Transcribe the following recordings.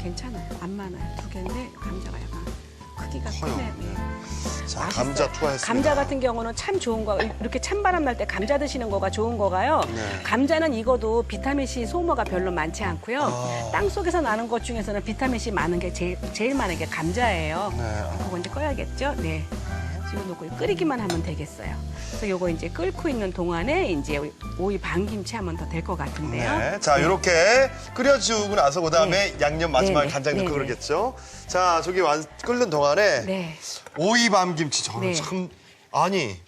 괜찮아요. 안 많아요. 2개인데 감자가 약간 크기가 커요. 크네. 네. 자, 맛있어요. 감자 투하했습니다. 감자 같은 경우는 참 좋은 거, 이렇게 찬바람 날 때 감자 드시는 거가 좋은 거가요. 네. 감자는 익어도 비타민C 소모가 별로 많지 않고요. 아. 땅 속에서 나는 것 중에서는 비타민C 많은 게 제일 많은 게 감자예요. 네. 그거 이제 꺼야겠죠? 네. 지금 놓고 끓이기만 하면 되겠어요. 그래서 요거 이제 끓고 있는 동안에 이제 오이 반김치 하면 더 될 것 같은데요. 네. 자, 이렇게 끓여주고 나서 그다음에 양념 마지막에 네, 간장 네, 넣고 네. 그러겠죠. 자, 저기 끓는 동안에 네. 오이밤김치 저는 네. 참 아니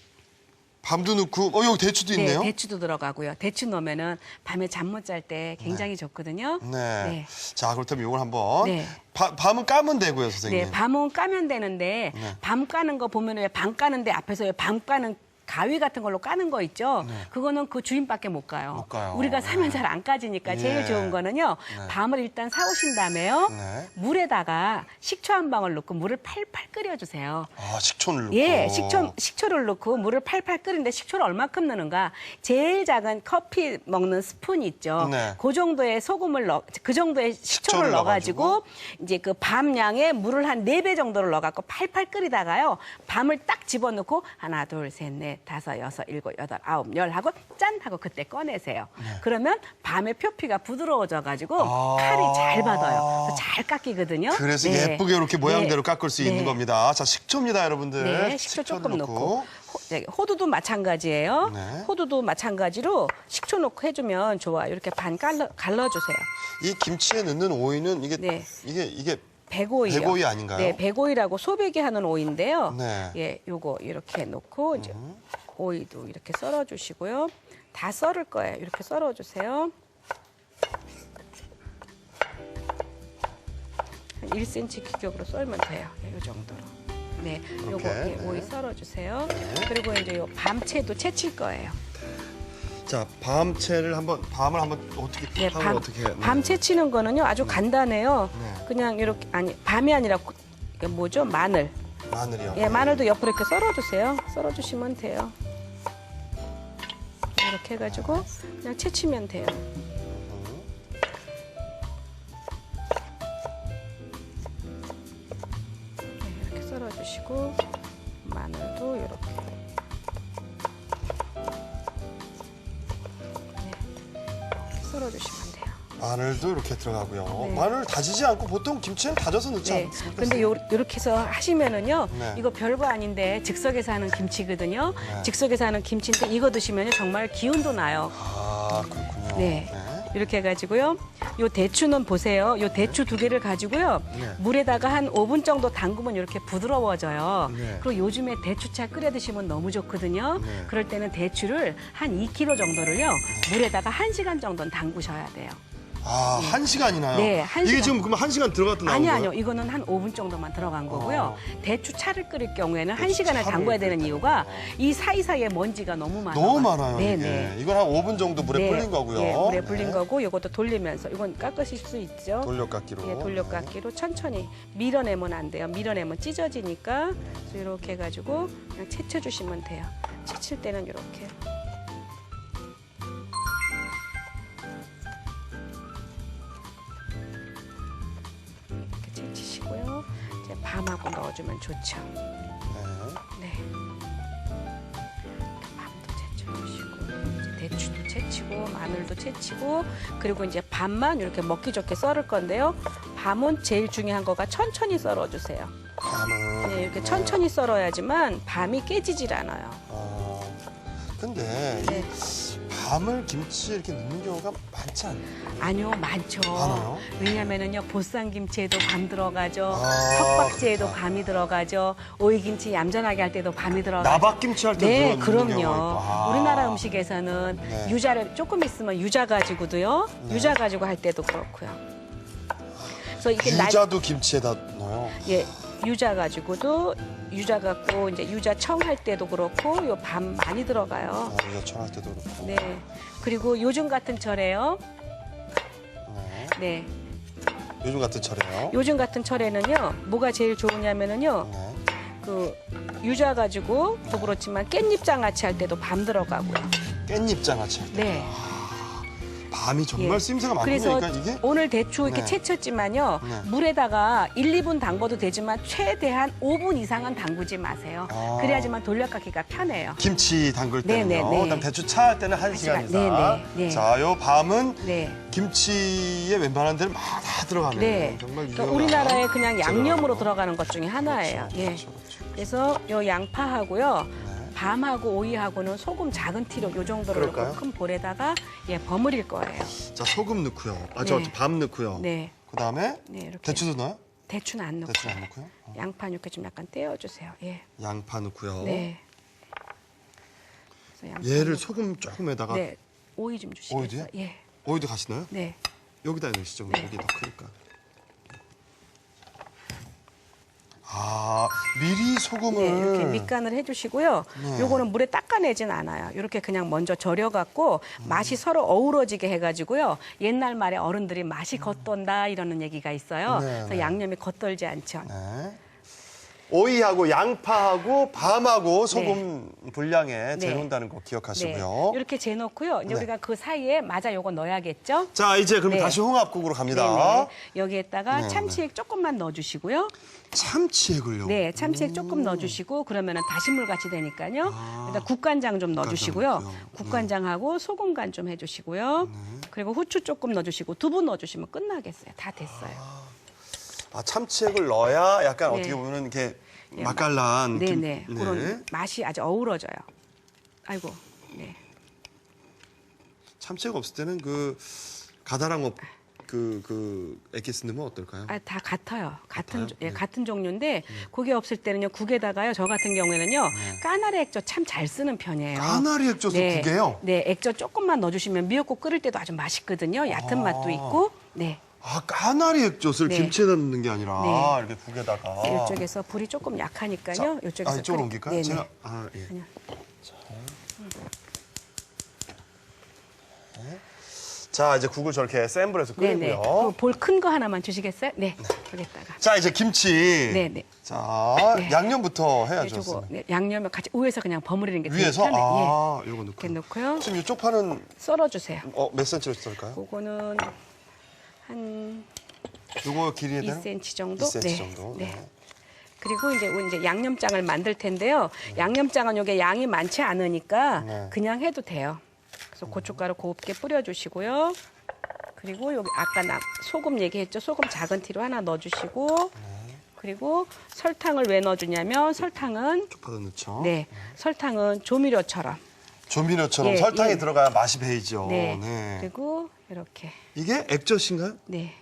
밤도 넣고 여기 대추도 있네요. 네, 대추도 들어가고요. 대추 넣으면은 밤에 잠 못 잘 때 굉장히 좋거든요. 네. 자, 그렇다면 이걸 한번 네. 밤은 까면 되고요, 선생님. 네, 밤은 까면 되는데 네. 밤 까는 거 보면 왜 밤 까는데 앞에서 왜 밤 까는 가위 같은 걸로 까는 거 있죠. 그거는 그 주인밖에 못 가요. 못 가요. 우리가 사면 잘 안 까지니까 제일 예. 좋은 거는요. 네. 밤을 일단 사오신 다음에요. 네. 물에다가 식초 한 방울 넣고 물을 팔팔 끓여주세요. 아, 식초를 넣고. 예, 식초를 넣고 물을 팔팔 끓이는데 식초를 얼마큼 넣는가? 제일 작은 커피 먹는 스푼 있죠. 네. 그 정도의 그 정도의 식초를 넣어가지고 이제 그 밤 양에 물을 한 4배 정도를 넣어갖고 팔팔 끓이다가요. 밤을 딱 집어넣고 하나, 둘, 셋, 넷, 다섯, 여섯, 일곱, 여덟, 아홉, 열 하고 짠 하고 그때 꺼내세요. 그러면 밤에 표피가 부드러워져가지고 아. 칼이 잘 받아요. 그래서 잘 깎이거든요. 그래서 네. 예쁘게 이렇게 모양대로 네. 깎을 수 네. 있는 겁니다. 자, 식초입니다, 여러분들. 네, 식초 식초를 조금 넣고 호두도 마찬가지예요. 네. 호두도 마찬가지로 식초 넣고 해주면 좋아요. 이렇게 반 갈라주세요. 이 김치에 넣는 오이는 이게 네. 이게 백오이요. 백오이 아닌가요? 네, 백오이라고 소백이 하는 오이인데요. 네. 예, 요거 이렇게 넣고 이제 오이도 이렇게 썰어주시고요. 다 썰을 거예요. 이렇게 썰어주세요. 한 1cm 규격으로 썰면 돼요. 이 정도로. 네, 요거 이렇게, 예, 네. 오이 썰어주세요. 그리고 이제 요 밤채도 채칠 거예요. 자, 밤을 한번 어떻게 네, 밤을 어떻게 해요? 네. 밤 채치는 거는요 아주 간단해요. 네. 그냥 이렇게 밤이 아니라 이게 뭐죠? 마늘. 마늘이요. 예, 마늘도 옆으로 이렇게 썰어주세요. 썰어주시면 돼요. 이렇게 해가지고 그냥 채치면 돼요. 네, 이렇게 썰어주시고 마늘도 이렇게. 네, 썰어주시면 돼요. 마늘도 이렇게 들어가고요. 네. 마늘 다지지 않고 보통 김치는 다져서 넣지 네. 않습니까? 근데 요렇게 해서 하시면은요. 네. 이거 별거 아닌데 즉석에서 하는 김치거든요. 네. 즉석에서 하는 김치인데 이거 드시면요 정말 기운도 나요. 아, 그렇군요. 네. 이렇게 해가지고요. 요 대추는 보세요. 요 대추 2개를 가지고요. 네. 물에다가 한 5분 정도 담그면 이렇게 부드러워져요. 네. 그리고 요즘에 대추차 끓여 드시면 너무 좋거든요. 네. 그럴 때는 대추를 한 2kg 정도를요. 물에다가 1시간 정도는 담그셔야 돼요. 아, 1시간이나요? 네, 1시간. 이게 지금 그러면 1시간 들어갔다 나온 거예요? 아니요. 이거는 한 5분 정도만 들어간 거고요. 대추 차를 끓일 경우에는 대추 1시간을 차를 담궈야 되는 끓일 이유가 이 사이사이에 먼지가 너무 많아요. 너무 많아요, 네, 이게. 네. 이건 한 5분 정도 물에 불린 거고요. 예, 물에 불린 네. 거고 이것도 돌리면서 이건 깎으실 수 있죠. 돌려깎기로. 예, 돌려깎기로 천천히 밀어내면 안 돼요. 밀어내면 찢어지니까 그래서 이렇게 해가지고 그냥 채쳐주시면 돼요. 채칠 때는 이렇게. 이렇게 채치시고요. 이제 밤하고 넣어주면 좋죠. 네. 네. 밤도 채쳐주시고 이제 대추도 채치고 마늘도 채치고 그리고 이제 밤만 이렇게 먹기 좋게 썰을 건데요. 밤은 제일 중요한 거가 천천히 썰어주세요. 밤은. 네, 이렇게 천천히 썰어야지만 밤이 깨지질 않아요. 아, 근데 네. 이 밤을 김치에 이렇게 넣는 경우가 많지 않나요? 아니요, 많죠. 많아요? 왜냐면은요, 보쌈김치에도 밤 들어가죠. 아, 석박지에도 그렇다. 밤이 들어가죠. 오이김치 얌전하게 할 때도 밤이 들어가죠. 나박김치 할 때도 네, 넣는 경우가 있고. 그럼요. 아. 우리나라 음식에서는 네. 유자를 조금 있으면 유자 가지고도요. 네. 유자 가지고 할 때도 그렇고요. 그래서 이게 유자도 김치에다 넣어요? 예, 유자 가지고도 유자 갖고 이제 유자청 할 때도 그렇고 요 밤 많이 들어가요. 아, 유자 청할 때도 그렇고. 네. 그리고 요즘 같은 철에요. 네. 네. 요즘 같은 철에요? 요즘 같은 철에는요. 뭐가 제일 좋으냐면은요. 네. 그 유자 가지고 도 그렇지만 깻잎 장아찌 할 때도 밤 들어가고요. 깻잎 장아찌 할 때. 네. 밤이 정말 쓰임새가 그래서 많으니까 이게 오늘 대추 이렇게 네. 채쳤지만요. 네. 물에다가 1, 2분 담궈도 되지만 최대한 5분 이상은 담그지 마세요. 아. 그래야지만 돌려깎기가 편해요. 김치 담글 네, 때는요. 네, 네. 그다음 대추 차 때는 1시간 이상. 네, 네, 네. 자, 요 밤은 네. 김치에 웬만한 데는 다 들어가는 네. 정말 그러니까 유용한 우리나라에 그냥 양념으로 재료라고. 들어가는 것 중에 하나예요. 그렇죠, 예. 그렇죠, 그렇죠. 그래서 요 양파하고요. 네. 밤하고 오이하고는 소금 작은 티로 요 정도를 그럴까요? 넣고 큰 볼에다가 버무릴 거예요. 자, 소금 넣고요. 네. 밤 넣고요. 네. 그다음에 네, 이렇게. 대추도 넣어요? 대추는 안 넣고. 대추는 안 넣고요. 양파 이렇게 좀 약간 떼어주세요. 예. 양파 넣고요. 네. 그래서 양파 얘를 넣고. 소금 조금에다가 네. 오이 좀 주시겠어요? 오이도요? 예. 오이도 같이 넣어요? 네. 여기다 넣으시죠. 네. 여기 더 크니까. 아, 미리 소금을 네, 이렇게 밑간을 해주시고요. 네. 요거는 물에 닦아내진 않아요. 이렇게 그냥 먼저 절여갖고 맛이 서로 어우러지게 해가지고요. 옛날 말에 어른들이 맛이 겉돈다 이러는 얘기가 있어요. 네, 그래서 네. 양념이 겉돌지 않죠. 네. 오이하고 양파하고 밤하고 소금 분량에 네. 재놓는다는 거 기억하시고요. 이렇게 재놓고요. 이제 네. 우리가 그 사이에 맞아 요거 넣어야겠죠? 자, 이제 그럼 네. 다시 홍합국으로 갑니다. 네네. 여기에다가 네, 참치액 조금만 넣어주시고요. 참치액을요. 네, 참치액 조금 넣어주시고 그러면은 다시물 같이 되니까요. 일단 국간장 좀 넣어주시고요. 넣고요. 국간장하고 소금간 좀 해주시고요. 그리고 후추 조금 넣어주시고 두부 넣어주시면 끝나겠어요. 다 됐어요. 아, 참치액을 넣어야 약간 네. 어떻게 보면 이렇게 네, 맛깔난 네네. 김- 그런 맛이 아주 어우러져요. 아이고, 네. 참치액 없을 때는 그 가다랑 그 액기스 넣으면 어떨까요? 아, 다 같아요. 같아요? 네. 같은 종류인데 그게 없을 때는요 국에다가요 저 같은 경우에는요 까나리 액젓 참 잘 쓰는 편이에요. 까나리 액젓을 국에요? 네, 액젓 조금만 넣어주시면 미역국 끓일 때도 아주 맛있거든요. 얕은 맛도 있고. 네. 아, 까나리 액젓을 네. 김치에다 넣는 게 아니라 네. 이렇게 국에다가. 이쪽에서 불이 조금 약하니까요. 자, 이쪽에서 이쪽으로 옮길까요? 네네. 제가 예. 그냥. 자, 이제 국을 저렇게 센 불에서 네네. 끓이고요. 볼 큰 거 하나만 주시겠어요? 네. 여기다가. 자, 이제 김치. 네네. 자, 네. 양념부터 네, 해야죠. 저거 양념을 같이 위에서 그냥 버무리는 게 위에서 되게 편해요. 아, 예. 요거 넣고. 이렇게 넣고요. 지금 이쪽 판은 썰어주세요. 몇 센치로 썰까요? 그거는 한 요거 길이에 대한 2cm 정도? 2cm 네. 정도. 네. 그리고 이제 양념장을 만들 텐데요. 양념장은 요게 양이 많지 않으니까 네. 그냥 해도 돼요. 그래서 고춧가루 곱게 뿌려주시고요. 그리고 여기 아까 소금 얘기했죠. 소금 작은 티로 하나 넣어주시고 그리고 설탕을 왜 넣어주냐면 설탕은 쪽파도 넣죠. 네 설탕은 조미료처럼 조미료처럼 예, 설탕이 예. 들어가야 맛이 배이죠. 네. 네. 그리고 이렇게 이게 액젓인가요? 네.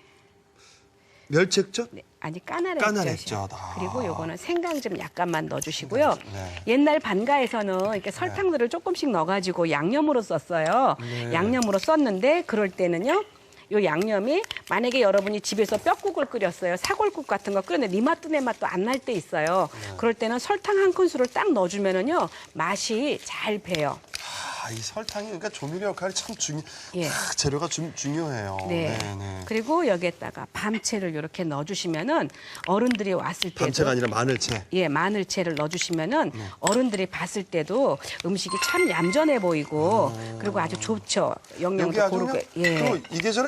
멸치 액젓? 네, 아니 까나리 까나리 액젓이요. 액젓. 아. 그리고 요거는 생강 좀 약간만 넣어주시고요. 네. 옛날 반가에서는 이렇게 설탕들을 조금씩 넣어가지고 양념으로 썼어요. 네. 양념으로 썼는데 그럴 때는요. 요 양념이 만약에 여러분이 집에서 뼈국을 끓였어요. 사골국 같은 거 끓였는데 네 맛도 내 맛도 안 날 때 있어요. 네. 그럴 때는 설탕 한 큰술을 딱 넣어주면은요 맛이 잘 배요. 아, 이 설탕이 그러니까 조미료 역할이 참 예. 재료가 중요해요. 네. 네. 그리고 여기에다가 밤채를 이렇게 넣어주시면은 어른들이 왔을 때도 밤채가 아니라 마늘채. 예, 마늘채를 넣어주시면은 어른들이 봤을 때도 음식이 참 얌전해 보이고 그리고 아주 좋죠. 여기 영양도 아주 고르게. 그냥 또 이계절에